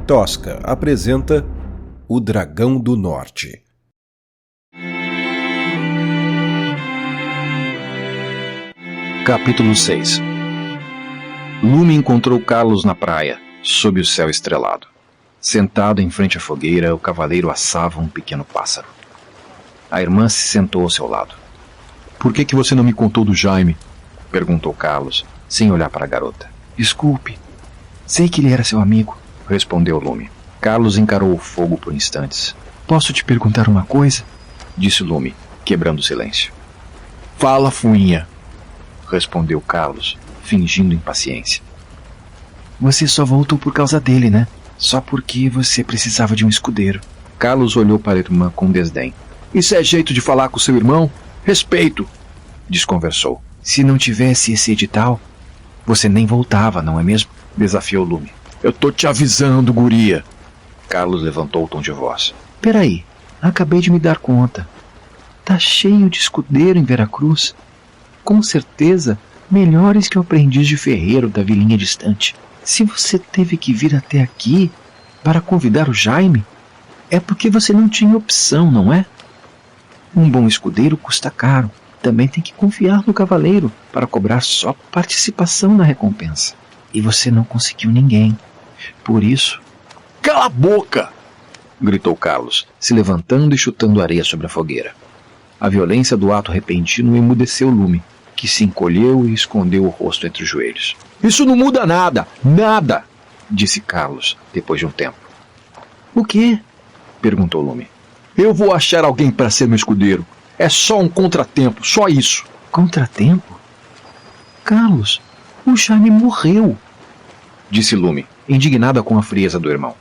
Tosca apresenta O Dragão do Norte. Capítulo 6. Lume encontrou Carlos na praia, sob o céu estrelado. Sentado em frente à fogueira, o cavaleiro assava um pequeno pássaro. A irmã se sentou ao seu lado. Por que você não me contou do Jaime? Perguntou Carlos, sem olhar para a garota. Desculpe. Sei que ele era seu amigo, respondeu Lume. Carlos encarou o fogo por instantes. Posso te perguntar uma coisa? Disse Lume, quebrando o silêncio. Fala, fuinha, respondeu Carlos, fingindo impaciência. Você só voltou por causa dele, né? Só porque você precisava de um escudeiro. Carlos olhou para a irmã com desdém. Isso é jeito de falar com seu irmão? Respeito, desconversou. Se não tivesse esse edital, você nem voltava, não é mesmo? Desafiou Lume. Eu tô te avisando, guria. Carlos levantou o tom de voz. Peraí, acabei de me dar conta. Tá cheio de escudeiro em Veracruz. Com certeza, melhores que o aprendiz de ferreiro da vilinha distante. Se você teve que vir até aqui para convidar o Jaime, é porque você não tinha opção, não é? Um bom escudeiro custa caro. Também tem que confiar no cavaleiro para cobrar só participação na recompensa. E você não conseguiu ninguém. Por isso... Cala a boca! Gritou Carlos, se levantando e chutando areia sobre a fogueira. A violência do ato repentino emudeceu Lume, que se encolheu e escondeu o rosto entre os joelhos. Isso não muda nada! Nada! Disse Carlos, depois de um tempo. O quê? Perguntou Lume. Eu vou achar alguém para ser meu escudeiro. É só um contratempo, só isso. Contratempo? Carlos, o Jaime morreu, disse Lume, indignada com a frieza do irmão.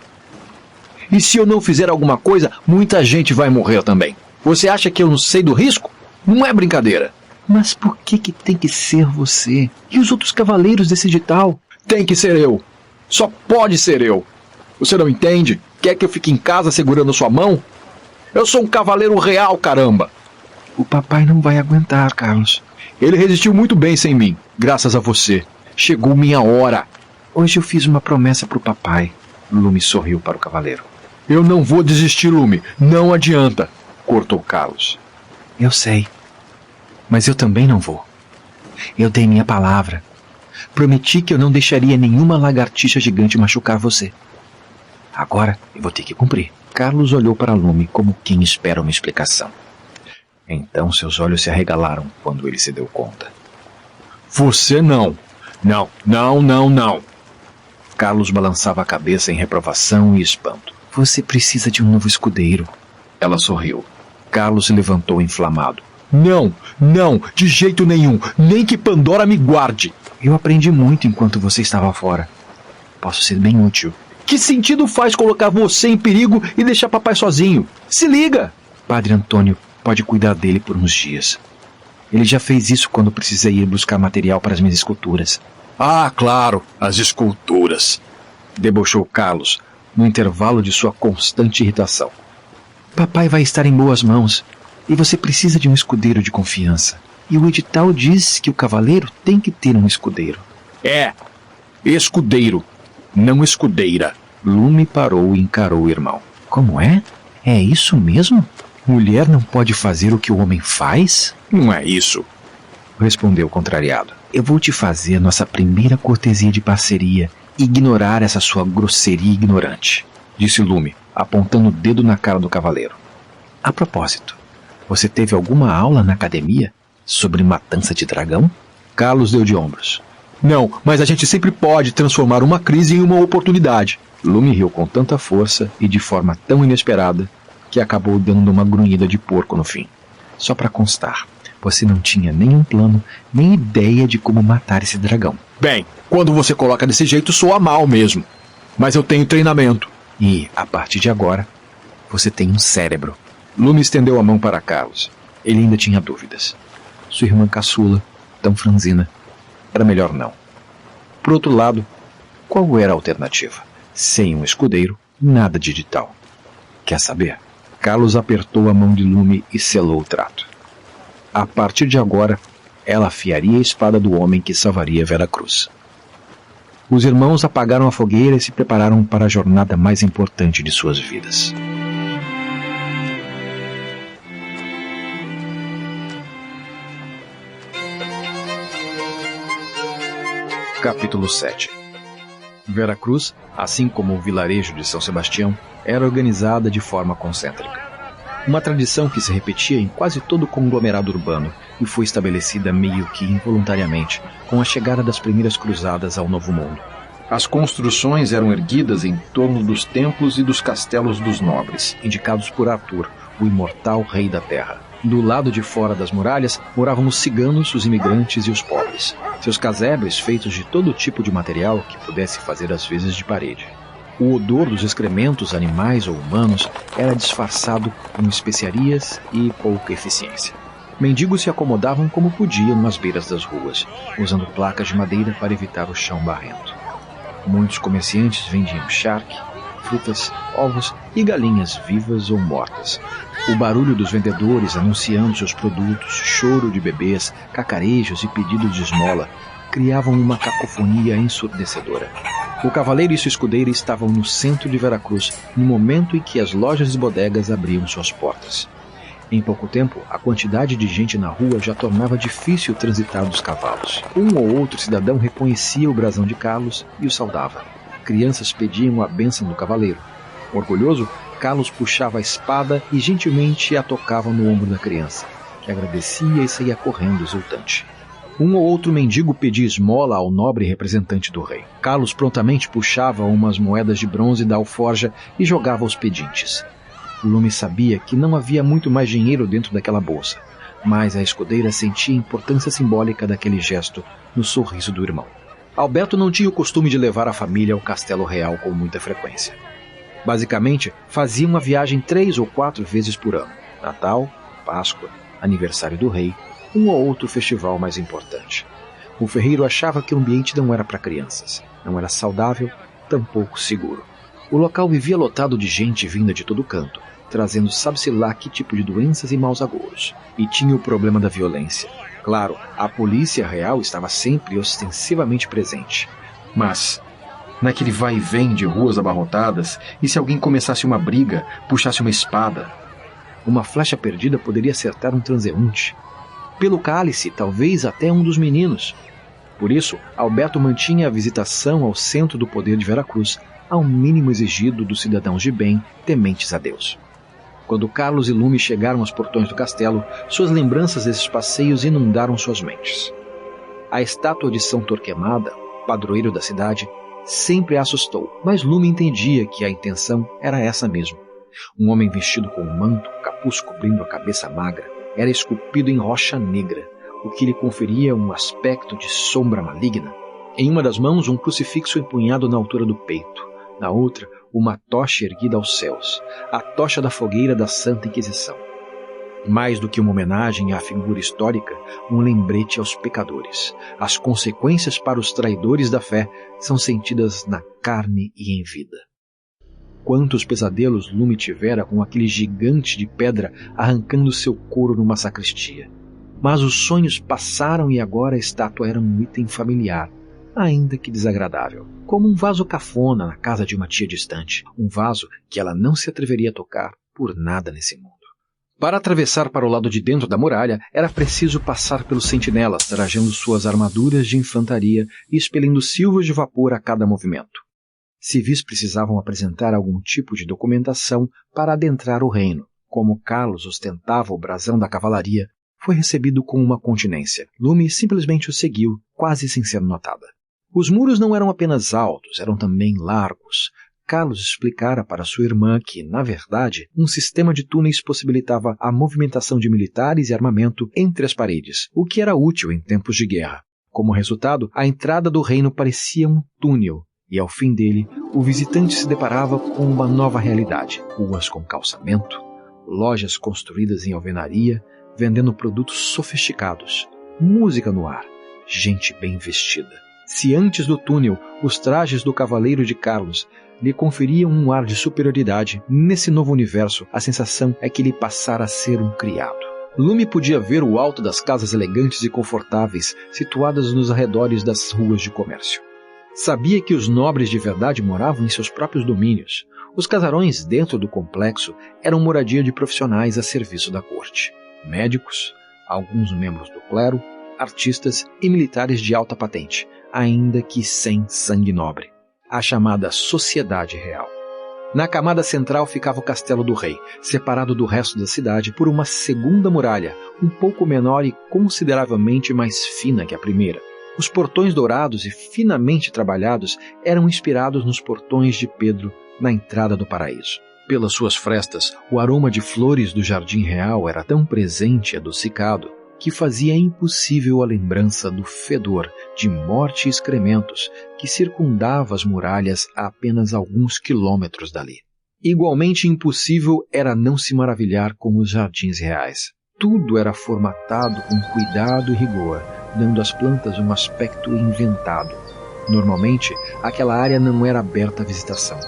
E se eu não fizer alguma coisa, muita gente vai morrer também. Você acha que eu não sei do risco? Não é brincadeira. Mas por que tem que ser você? E os outros cavaleiros desse edital? Tem que ser eu. Só pode ser eu. Você não entende? Quer que eu fique em casa segurando sua mão? Eu sou um cavaleiro real, caramba. O papai não vai aguentar, Carlos. Ele resistiu muito bem sem mim, graças a você. Chegou minha hora. Hoje eu fiz uma promessa pro papai. Lume sorriu para o cavaleiro. Eu não vou desistir, Lume. Não adianta. Cortou Carlos. Eu sei. Mas eu também não vou. Eu dei minha palavra. Prometi que eu não deixaria nenhuma lagartixa gigante machucar você. Agora eu vou ter que cumprir. Carlos olhou para Lume como quem espera uma explicação. Então seus olhos se arregalaram quando ele se deu conta. Você não. Não, não, não, não. Carlos balançava a cabeça em reprovação e espanto. Você precisa de um novo escudeiro. Ela sorriu. Carlos se levantou inflamado. Não, não, de jeito nenhum. Nem que Pandora me guarde. Eu aprendi muito enquanto você estava fora. Posso ser bem útil. Que sentido faz colocar você em perigo e deixar papai sozinho? Se liga! Padre Antônio pode cuidar dele por uns dias. Ele já fez isso quando precisei ir buscar material para as minhas esculturas. Ah, claro, as esculturas. Debochou Carlos, no intervalo de sua constante irritação. Papai vai estar em boas mãos, e você precisa de um escudeiro de confiança. E o edital diz que o cavaleiro tem que ter um escudeiro. É, escudeiro, não escudeira. Lume parou e encarou o irmão. Como é? É isso mesmo? Mulher não pode fazer o que o homem faz? Não é isso, respondeu contrariado. Eu vou te fazer nossa primeira cortesia de parceria e ignorar essa sua grosseria ignorante, disse Lume, apontando o dedo na cara do cavaleiro. A propósito, você teve alguma aula na academia sobre matança de dragão? Carlos deu de ombros. Não, mas a gente sempre pode transformar uma crise em uma oportunidade. Lume riu com tanta força e de forma tão inesperada que acabou dando uma grunhida de porco no fim. Só para constar, você não tinha nenhum plano, nem ideia de como matar esse dragão. Bem, quando você coloca desse jeito, soa mal mesmo. Mas eu tenho treinamento. E, a partir de agora, você tem um cérebro. Lume estendeu a mão para Carlos. Ele ainda tinha dúvidas. Sua irmã caçula, tão franzina. Era melhor não. Por outro lado, qual era a alternativa? Sem um escudeiro, nada de edital. Quer saber? Carlos apertou a mão de Lume e selou o trato. A partir de agora, ela afiaria a espada do homem que salvaria Veracruz. Os irmãos apagaram a fogueira e se prepararam para a jornada mais importante de suas vidas. Capítulo 7. Veracruz, assim como o vilarejo de São Sebastião, era organizada de forma concêntrica. Uma tradição que se repetia em quase todo o conglomerado urbano e foi estabelecida meio que involuntariamente com a chegada das primeiras cruzadas ao Novo Mundo. As construções eram erguidas em torno dos templos e dos castelos dos nobres, indicados por Arthur, o imortal rei da terra. Do lado de fora das muralhas moravam os ciganos, os imigrantes e os pobres. Seus casebres feitos de todo tipo de material que pudesse fazer as vezes de parede. O odor dos excrementos, animais ou humanos, era disfarçado com especiarias e pouca eficiência. Mendigos se acomodavam como podiam nas beiras das ruas, usando placas de madeira para evitar o chão barrento. Muitos comerciantes vendiam charque, frutas, ovos e galinhas vivas ou mortas. O barulho dos vendedores anunciando seus produtos, choro de bebês, cacarejos e pedidos de esmola criavam uma cacofonia ensurdecedora. O cavaleiro e sua escudeira estavam no centro de Veracruz no momento em que as lojas e bodegas abriam suas portas. Em pouco tempo, a quantidade de gente na rua já tornava difícil transitar dos cavalos. Um ou outro cidadão reconhecia o brasão de Carlos e o saudava. Crianças pediam a bênção do cavaleiro. Orgulhoso, Carlos puxava a espada e gentilmente a tocava no ombro da criança, que agradecia e saía correndo exultante. Um ou outro mendigo pedia esmola ao nobre representante do rei. Carlos prontamente puxava umas moedas de bronze da alforja e jogava aos pedintes. Lume sabia que não havia muito mais dinheiro dentro daquela bolsa, mas a escudeira sentia a importância simbólica daquele gesto no sorriso do irmão. Alberto não tinha o costume de levar a família ao Castelo Real com muita frequência. Basicamente, fazia uma viagem 3 ou 4 vezes por ano. Natal, Páscoa, aniversário do rei, um ou outro festival mais importante. O ferreiro achava que o ambiente não era para crianças, não era saudável, tampouco seguro. O local vivia lotado de gente vinda de todo canto, trazendo sabe-se lá que tipo de doenças e maus agouros. E tinha o problema da violência. Claro, a polícia real estava sempre ostensivamente presente. Mas, naquele vai e vem de ruas abarrotadas, e se alguém começasse uma briga, puxasse uma espada? Uma flecha perdida poderia acertar um transeunte. Pelo cálice, talvez até um dos meninos. Por isso, Alberto mantinha a visitação ao centro do poder de Veracruz, ao mínimo exigido dos cidadãos de bem, tementes a Deus. Quando Carlos e Lume chegaram aos portões do castelo, suas lembranças desses passeios inundaram suas mentes. A estátua de São Torquemada, padroeiro da cidade, sempre a assustou, mas Lume entendia que a intenção era essa mesmo. Um homem vestido com um manto, capuz cobrindo a cabeça magra, era esculpido em rocha negra, o que lhe conferia um aspecto de sombra maligna. Em uma das mãos, um crucifixo empunhado na altura do peito. Na outra, uma tocha erguida aos céus, a tocha da fogueira da Santa Inquisição. Mais do que uma homenagem à figura histórica, um lembrete aos pecadores. As consequências para os traidores da fé são sentidas na carne e em vida. Quantos pesadelos Lume tivera com aquele gigante de pedra arrancando seu couro numa sacristia. Mas os sonhos passaram e agora a estátua era um item familiar, ainda que desagradável, como um vaso cafona na casa de uma tia distante, um vaso que ela não se atreveria a tocar por nada nesse mundo. Para atravessar para o lado de dentro da muralha, era preciso passar pelos sentinelas, trajando suas armaduras de infantaria e expelindo silvos de vapor a cada movimento. Civis precisavam apresentar algum tipo de documentação para adentrar o reino. Como Carlos ostentava o brasão da cavalaria, foi recebido com uma continência. Lume simplesmente o seguiu, quase sem ser notada. Os muros não eram apenas altos, eram também largos. Carlos explicara para sua irmã que, na verdade, um sistema de túneis possibilitava a movimentação de militares e armamento entre as paredes, o que era útil em tempos de guerra. Como resultado, a entrada do reino parecia um túnel, e ao fim dele, o visitante se deparava com uma nova realidade. Ruas com calçamento, lojas construídas em alvenaria, vendendo produtos sofisticados, música no ar, gente bem vestida. Se antes do túnel, os trajes do cavaleiro de Carlos lhe conferiam um ar de superioridade, nesse novo universo, a sensação é que ele passara a ser um criado. Lume podia ver o alto das casas elegantes e confortáveis, situadas nos arredores das ruas de comércio. Sabia que os nobres de verdade moravam em seus próprios domínios. Os casarões dentro do complexo eram moradia de profissionais a serviço da corte. Médicos, alguns membros do clero, artistas e militares de alta patente, ainda que sem sangue nobre. A chamada Sociedade Real. Na camada central ficava o Castelo do Rei, separado do resto da cidade por uma segunda muralha, um pouco menor e consideravelmente mais fina que a primeira. Os portões dourados e finamente trabalhados eram inspirados nos portões de Pedro na entrada do paraíso. Pelas suas frestas, o aroma de flores do Jardim Real era tão presente e adocicado que fazia impossível a lembrança do fedor de morte e excrementos que circundava as muralhas a apenas alguns quilômetros dali. Igualmente impossível era não se maravilhar com os jardins reais. Tudo era formatado com cuidado e rigor, dando às plantas um aspecto inventado. Normalmente, aquela área não era aberta à visitação.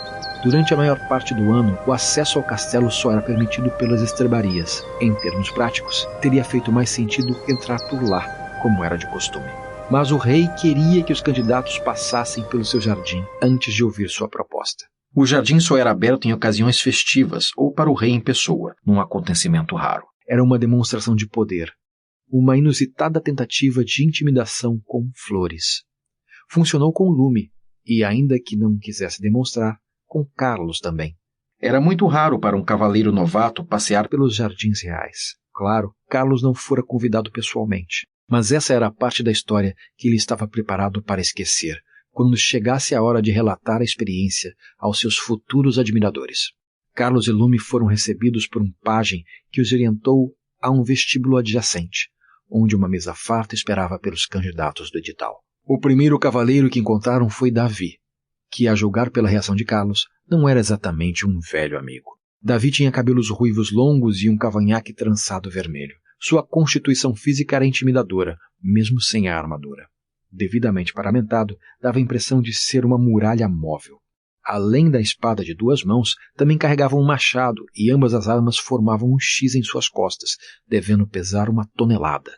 Durante a maior parte do ano, o acesso ao castelo só era permitido pelas estrebarias. Em termos práticos, teria feito mais sentido entrar por lá, como era de costume. Mas o rei queria que os candidatos passassem pelo seu jardim antes de ouvir sua proposta. O jardim só era aberto em ocasiões festivas ou para o rei em pessoa, num acontecimento raro. Era uma demonstração de poder, uma inusitada tentativa de intimidação com flores. Funcionou com Lume, e ainda que não quisesse demonstrar, com Carlos também. Era muito raro para um cavaleiro novato passear pelos jardins reais. Claro, Carlos não fora convidado pessoalmente, mas essa era a parte da história que ele estava preparado para esquecer, quando chegasse a hora de relatar a experiência aos seus futuros admiradores. Carlos e Lume foram recebidos por um pajem que os orientou a um vestíbulo adjacente, onde uma mesa farta esperava pelos candidatos do edital. O primeiro cavaleiro que encontraram foi Davi, que, a julgar pela reação de Carlos, não era exatamente um velho amigo. Davi tinha cabelos ruivos longos e um cavanhaque trançado vermelho. Sua constituição física era intimidadora, mesmo sem a armadura. Devidamente paramentado, dava a impressão de ser uma muralha móvel. Além da espada de 2 mãos, também carregava um machado, e ambas as armas formavam um X em suas costas, devendo pesar 1 tonelada.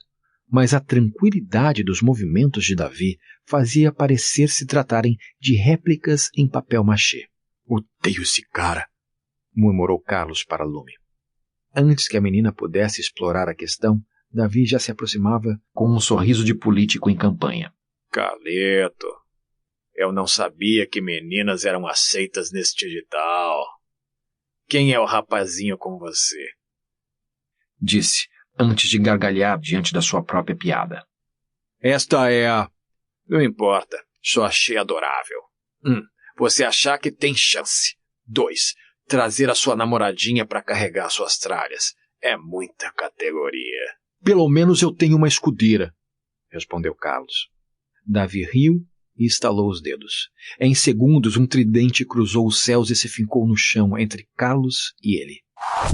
Mas a tranquilidade dos movimentos de Davi fazia parecer se tratarem de réplicas em papel machê. "Odeio esse cara", murmurou Carlos para Lume. Antes que a menina pudesse explorar a questão, Davi já se aproximava com um sorriso de político em campanha. "Carleto, eu não sabia que meninas eram aceitas neste edital. Quem é o rapazinho com você?" Disse, antes de gargalhar diante da sua própria piada. "Esta é a... Não importa, só achei adorável. 1. Você achar que tem chance. 2. Trazer a sua namoradinha para carregar suas tralhas. É muita categoria." "Pelo menos eu tenho uma escudeira", respondeu Carlos. Davi riu e estalou os dedos. Em segundos, um tridente cruzou os céus e se fincou no chão entre Carlos e ele.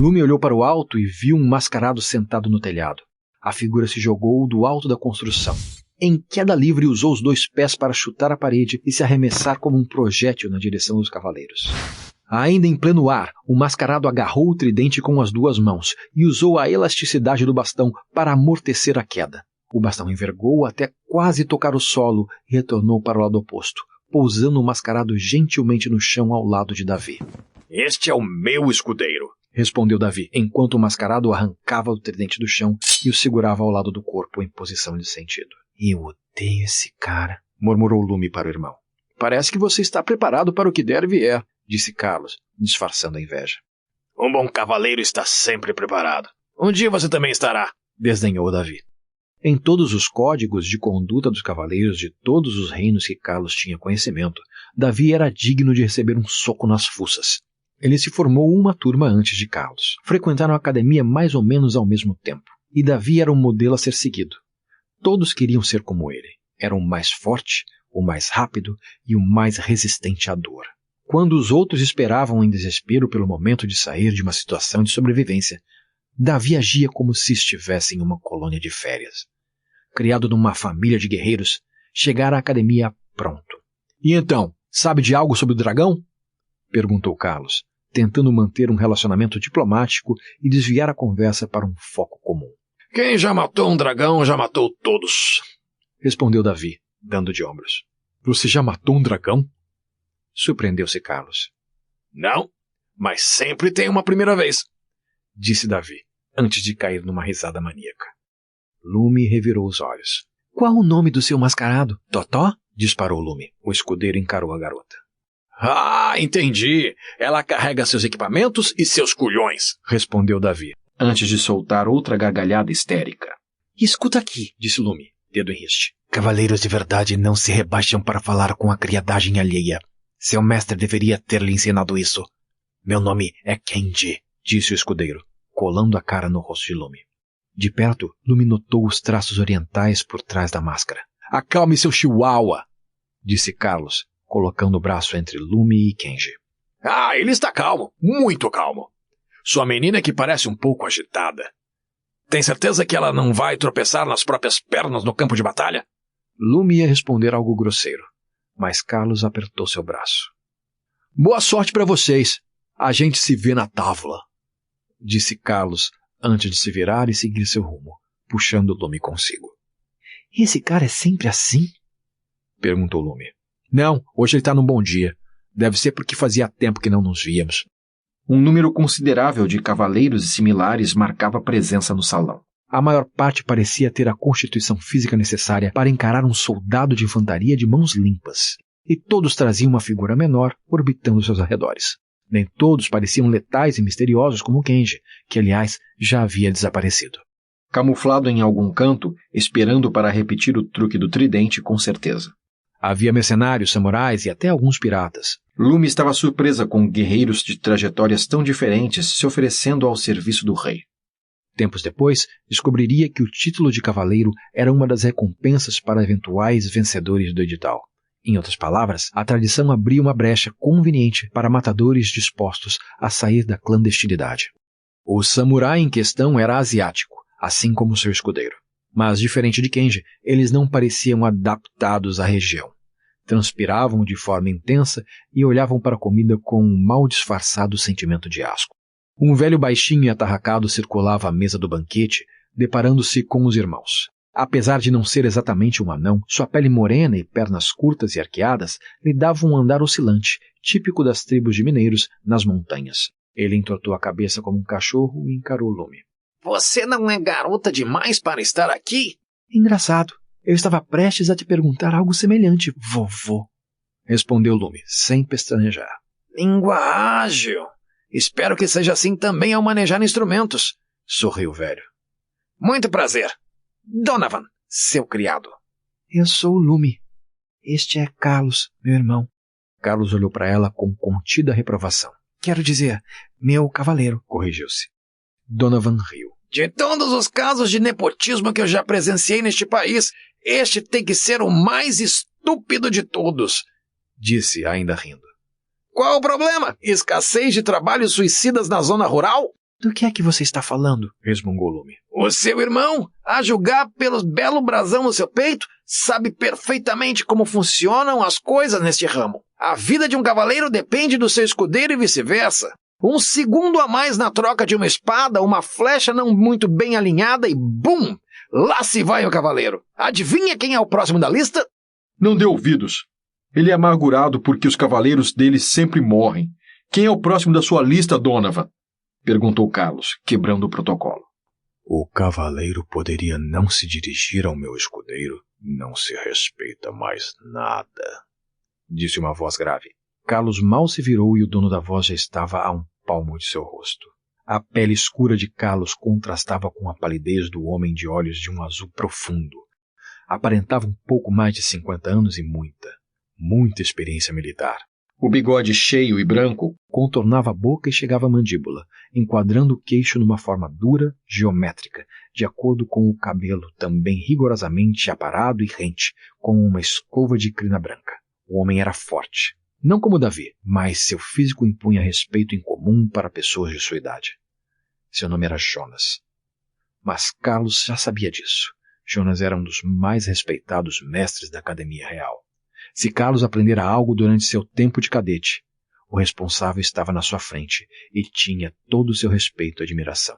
Lume olhou para o alto e viu um mascarado sentado no telhado. A figura se jogou do alto da construção. Em queda livre, usou os 2 pés para chutar a parede e se arremessar como um projétil na direção dos cavaleiros. Ainda em pleno ar, o mascarado agarrou o tridente com as 2 mãos e usou a elasticidade do bastão para amortecer a queda. O bastão envergou até quase tocar o solo e retornou para o lado oposto, pousando o mascarado gentilmente no chão ao lado de Davi. "Este é o meu escudeiro", respondeu Davi, enquanto o mascarado arrancava o tridente do chão e o segurava ao lado do corpo em posição de sentido. "Eu odeio esse cara", murmurou Lume para o irmão. "Parece que você está preparado para o que der e vier", disse Carlos, disfarçando a inveja. "Um bom cavaleiro está sempre preparado. Um dia você também estará", desdenhou Davi. Em todos os códigos de conduta dos cavaleiros de todos os reinos que Carlos tinha conhecimento, Davi era digno de receber um soco nas fuças. Ele se formou 1 turma antes de Carlos. Frequentaram a academia mais ou menos ao mesmo tempo, e Davi era um modelo a ser seguido. Todos queriam ser como ele. Era o mais forte, o mais rápido e o mais resistente à dor. Quando os outros esperavam em desespero pelo momento de sair de uma situação de sobrevivência, Davi agia como se estivesse em uma colônia de férias. Criado numa família de guerreiros, chegara à academia pronto. "E então, sabe de algo sobre o dragão?" perguntou Carlos, tentando manter um relacionamento diplomático e desviar a conversa para um foco comum. "Quem já matou um dragão já matou todos", respondeu Davi, dando de ombros. Você já matou um dragão? Surpreendeu-se Carlos. Não, mas sempre tem uma primeira vez, disse Davi, antes de cair numa risada maníaca. Lume revirou os olhos. Qual o nome do seu mascarado? Totó? Disparou Lume. O escudeiro encarou a garota. Ah, entendi. Ela carrega seus equipamentos e seus culhões, respondeu Davi, antes de soltar outra gargalhada histérica. Escuta aqui, disse Lume, dedo em riste. Cavaleiros de verdade não se rebaixam para falar com a criadagem alheia. Seu mestre deveria ter lhe ensinado isso. Meu nome é Kenji, disse o escudeiro, colando a cara no rosto de Lume. De perto, Lume notou os traços orientais por trás da máscara. Acalme seu chihuahua, disse Carlos, colocando o braço entre Lume e Kenji. Ah, ele está calmo, muito calmo. Sua menina é que parece um pouco agitada. Tem certeza que ela não vai tropeçar nas próprias pernas no campo de batalha? Lume ia responder algo grosseiro, mas Carlos apertou seu braço. Boa sorte para vocês. A gente se vê na távola, disse Carlos, antes de se virar e seguir seu rumo, puxando Lume consigo. Esse cara é sempre assim? Perguntou Lume. Não, hoje ele está num bom dia. Deve ser porque fazia tempo que não nos víamos. Um número considerável de cavaleiros e similares marcava presença no salão. A maior parte parecia ter a constituição física necessária para encarar um soldado de infantaria de mãos limpas. E todos traziam uma figura menor orbitando seus arredores. Nem todos pareciam letais e misteriosos como Kenji, que, aliás, já havia desaparecido. Camuflado em algum canto, esperando para repetir o truque do tridente, com certeza. Havia mercenários, samurais e até alguns piratas. Lume estava surpresa com guerreiros de trajetórias tão diferentes se oferecendo ao serviço do rei. Tempos depois, descobriria que o título de cavaleiro era uma das recompensas para eventuais vencedores do edital. Em outras palavras, a tradição abria uma brecha conveniente para matadores dispostos a sair da clandestinidade. O samurai em questão era asiático, assim como seu escudeiro. Mas, diferente de Kenji, eles não pareciam adaptados à região. Transpiravam de forma intensa e olhavam para a comida com um mal disfarçado sentimento de asco. Um velho baixinho e atarracado circulava a mesa do banquete, deparando-se com os irmãos. Apesar de não ser exatamente um anão, sua pele morena e pernas curtas e arqueadas lhe davam um andar oscilante, típico das tribos de mineiros nas montanhas. Ele entortou a cabeça como um cachorro e encarou Lume. Você não é garota demais para estar aqui? Engraçado. Eu estava prestes a te perguntar algo semelhante, vovô. Respondeu Lume, sem pestanejar. Língua ágil. Espero que seja assim também ao manejar instrumentos, sorriu o velho. Muito prazer. Donovan, seu criado. Eu sou o Lume. Este é Carlos, meu irmão. Carlos olhou para ela com contida reprovação. Quero dizer, meu cavaleiro, corrigiu-se. Donovan riu. De todos os casos de nepotismo que eu já presenciei neste país, este tem que ser o mais estúpido de todos, disse, ainda rindo. Qual o problema? Escassez de trabalhos suicidas na zona rural? Do que é que você está falando? Resmungou Lume. O seu irmão, a julgar pelo belo brasão no seu peito, sabe perfeitamente como funcionam as coisas neste ramo. A vida de um cavaleiro depende do seu escudeiro e vice-versa. Um segundo a mais na troca de uma espada, uma flecha não muito bem alinhada e bum! Lá se vai o cavaleiro. Adivinha quem é o próximo da lista? Não dê ouvidos. Ele é amargurado porque os cavaleiros dele sempre morrem. Quem é o próximo da sua lista, Donovan? Perguntou Carlos, quebrando o protocolo. O cavaleiro poderia não se dirigir ao meu escudeiro. Não se respeita mais nada, disse uma voz grave. Carlos mal se virou e o dono da voz já estava a um palmo de seu rosto. A pele escura de Carlos contrastava com a palidez do homem de olhos de um azul profundo. Aparentava um pouco mais de 50 anos e muita experiência militar. O bigode cheio e branco contornava a boca e chegava à mandíbula, enquadrando o queixo numa forma dura, geométrica, de acordo com o cabelo também rigorosamente aparado e rente, como uma escova de crina branca. O homem era forte. Não como Davi, mas seu físico impunha respeito incomum para pessoas de sua idade. Seu nome era Jonas. Mas Carlos já sabia disso. Jonas era um dos mais respeitados mestres da Academia Real. Se Carlos aprendera algo durante seu tempo de cadete, o responsável estava na sua frente e tinha todo o seu respeito e admiração.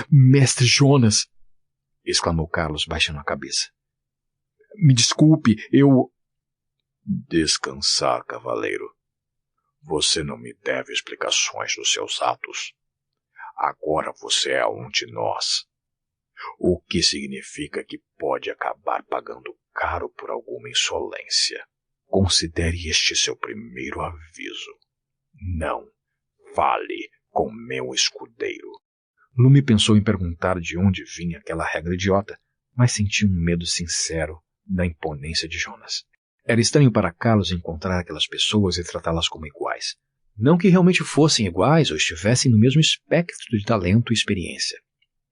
Mestre Jonas! Exclamou Carlos, baixando a cabeça. Me desculpe, eu... Descansar, cavaleiro. Você não me deve explicações dos seus atos. Agora você é um de nós. O que significa que pode acabar pagando caro por alguma insolência. Considere este seu primeiro aviso. Não fale com meu escudeiro. Lume pensou em perguntar de onde vinha aquela regra idiota, mas sentiu um medo sincero da imponência de Jonas. Era estranho para Carlos encontrar aquelas pessoas e tratá-las como iguais. Não que realmente fossem iguais ou estivessem no mesmo espectro de talento e experiência.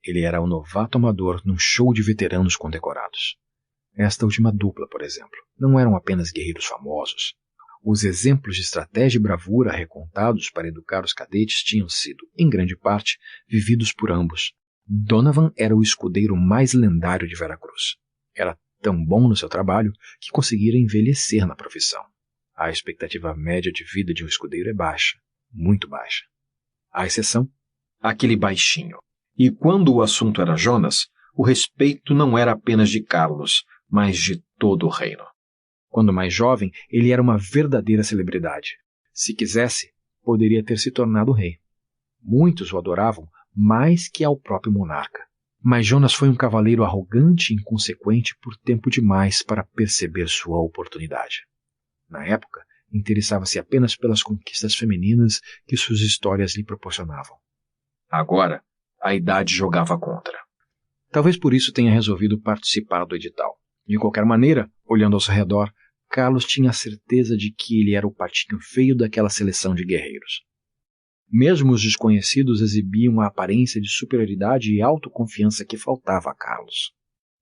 Ele era um novato amador num show de veteranos condecorados. Esta última dupla, por exemplo, não eram apenas guerreiros famosos. Os exemplos de estratégia e bravura recontados para educar os cadetes tinham sido, em grande parte, vividos por ambos. Donovan era o escudeiro mais lendário de Veracruz. Era tão bom no seu trabalho que conseguira envelhecer na profissão. A expectativa média de vida de um escudeiro é baixa, muito baixa. A exceção? Aquele baixinho. E quando o assunto era Jonas, o respeito não era apenas de Carlos, mas de todo o reino. Quando mais jovem, ele era uma verdadeira celebridade. Se quisesse, poderia ter se tornado rei. Muitos o adoravam mais que ao próprio monarca. Mas Jonas foi um cavaleiro arrogante e inconsequente por tempo demais para perceber sua oportunidade. Na época, interessava-se apenas pelas conquistas femininas que suas histórias lhe proporcionavam. Agora, a idade jogava contra. Talvez por isso tenha resolvido participar do edital. De qualquer maneira, olhando ao seu redor, Carlos tinha a certeza de que ele era o patinho feio daquela seleção de guerreiros. Mesmo os desconhecidos exibiam a aparência de superioridade e autoconfiança que faltava a Carlos.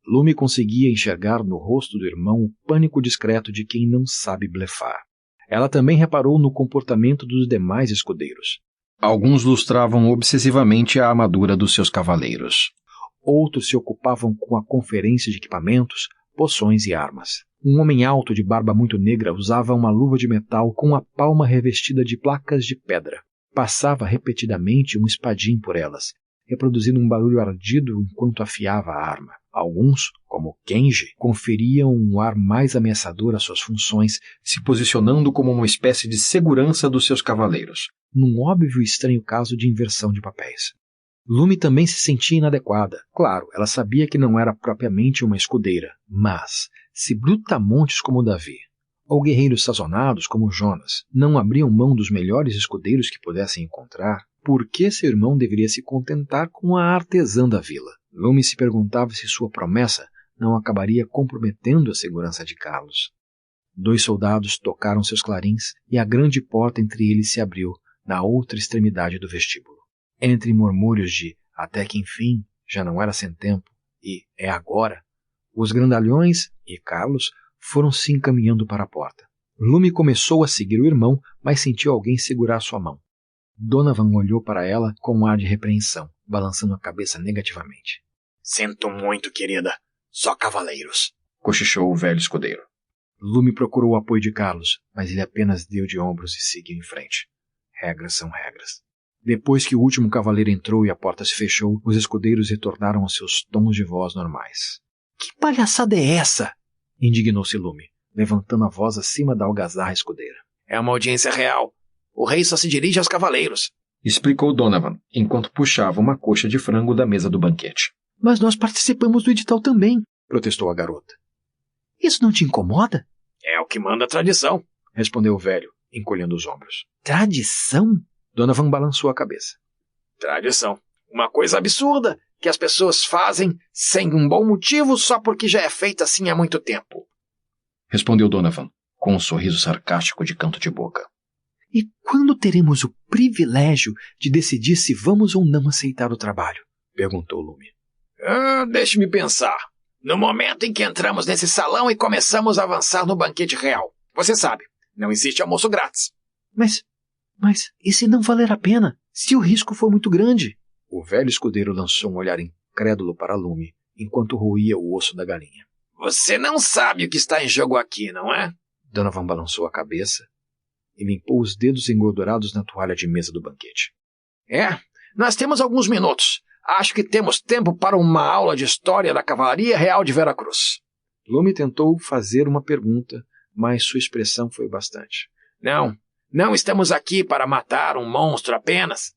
Lume conseguia enxergar no rosto do irmão o pânico discreto de quem não sabe blefar. Ela também reparou no comportamento dos demais escudeiros. Alguns lustravam obsessivamente a armadura dos seus cavaleiros. Outros se ocupavam com a conferência de equipamentos, poções e armas. Um homem alto de barba muito negra usava uma luva de metal com a palma revestida de placas de pedra. Passava repetidamente um espadim por elas, reproduzindo um barulho ardido enquanto afiava a arma. Alguns, como Kenji, conferiam um ar mais ameaçador às suas funções, se posicionando como uma espécie de segurança dos seus cavaleiros. Num óbvio e estranho caso de inversão de papéis. Lume também se sentia inadequada. Claro, ela sabia que não era propriamente uma escudeira, mas, se brutamontes como Davi, ou guerreiros sazonados como Jonas, não abriam mão dos melhores escudeiros que pudessem encontrar, por que seu irmão deveria se contentar com a artesã da vila? Lume se perguntava se sua promessa não acabaria comprometendo a segurança de Carlos. 2 soldados tocaram seus clarins e a grande porta entre eles se abriu, na outra extremidade do vestíbulo. Entre murmúrios de até que enfim, já não era sem tempo, e é agora, os grandalhões e Carlos foram se encaminhando para a porta. Lume começou a seguir o irmão, mas sentiu alguém segurar sua mão. Donovan olhou para ela com um ar de repreensão, balançando a cabeça negativamente. Sinto muito, querida. Só cavaleiros. Cochichou o velho escudeiro. Lume procurou o apoio de Carlos, mas ele apenas deu de ombros e seguiu em frente. Regras são regras. Depois que o último cavaleiro entrou e a porta se fechou, os escudeiros retornaram aos seus tons de voz normais. Que palhaçada é essa? Indignou-se Lume, levantando a voz acima da algazarra escudeira. É uma audiência real. O rei só se dirige aos cavaleiros. Explicou Donovan, enquanto puxava uma coxa de frango da mesa do banquete. Mas nós participamos do edital também, protestou a garota. Isso não te incomoda? É o que manda a tradição, respondeu o velho, encolhendo os ombros. Tradição? Donovan balançou a cabeça. Tradição. Uma coisa absurda que as pessoas fazem sem um bom motivo só porque já é feita assim há muito tempo. Respondeu Donovan, com um sorriso sarcástico de canto de boca. E quando teremos o privilégio de decidir se vamos ou não aceitar o trabalho? Perguntou Lume. Deixe-me pensar. No momento em que entramos nesse salão e começamos a avançar no banquete real. Você sabe, não existe almoço grátis. Mas e se não valer a pena? Se o risco for muito grande? O velho escudeiro lançou um olhar incrédulo para Lume, enquanto roía o osso da galinha. Você não sabe o que está em jogo aqui, não é? Donovan balançou a cabeça e limpou os dedos engordurados na toalha de mesa do banquete. Nós temos alguns minutos. Acho que temos tempo para uma aula de história da Cavalaria Real de Veracruz. Lume tentou fazer uma pergunta, mas sua expressão foi bastante. Não estamos aqui para matar um monstro apenas.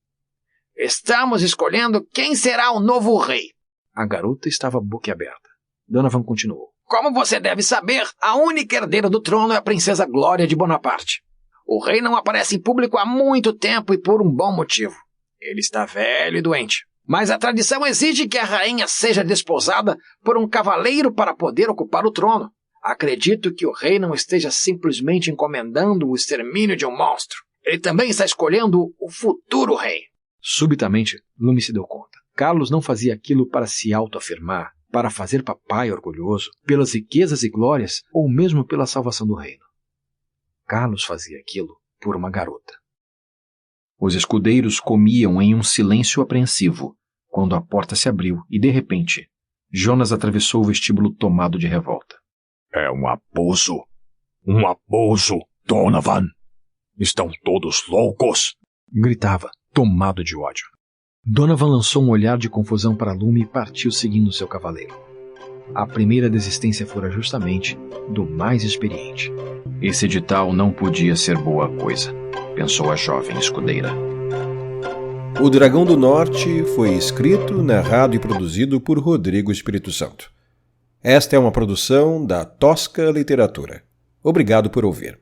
Estamos escolhendo quem será o novo rei. A garota estava boquiaberta. Donovan continuou. Como você deve saber, a única herdeira do trono é a princesa Glória de Bonaparte. O rei não aparece em público há muito tempo e por um bom motivo. Ele está velho e doente. Mas a tradição exige que a rainha seja desposada por um cavaleiro para poder ocupar o trono. Acredito que o rei não esteja simplesmente encomendando o extermínio de um monstro. Ele também está escolhendo o futuro rei. Subitamente, Lume se deu conta. Carlos não fazia aquilo para se autoafirmar, para fazer papai orgulhoso, pelas riquezas e glórias, ou mesmo pela salvação do reino. Carlos fazia aquilo por uma garota. Os escudeiros comiam em um silêncio apreensivo, quando a porta se abriu e, de repente, Jonas atravessou o vestíbulo tomado de revolta. É um abuso! Um abuso, Donovan! Estão todos loucos! Gritava, tomado de ódio. Donovan lançou um olhar de confusão para Lume e partiu seguindo seu cavaleiro. A primeira desistência fora justamente do mais experiente. Esse edital não podia ser boa coisa, pensou a jovem escudeira. O Dragão do Norte foi escrito, narrado e produzido por Rodrigo Espírito Santo. Esta é uma produção da Tosca Literatura. Obrigado por ouvir.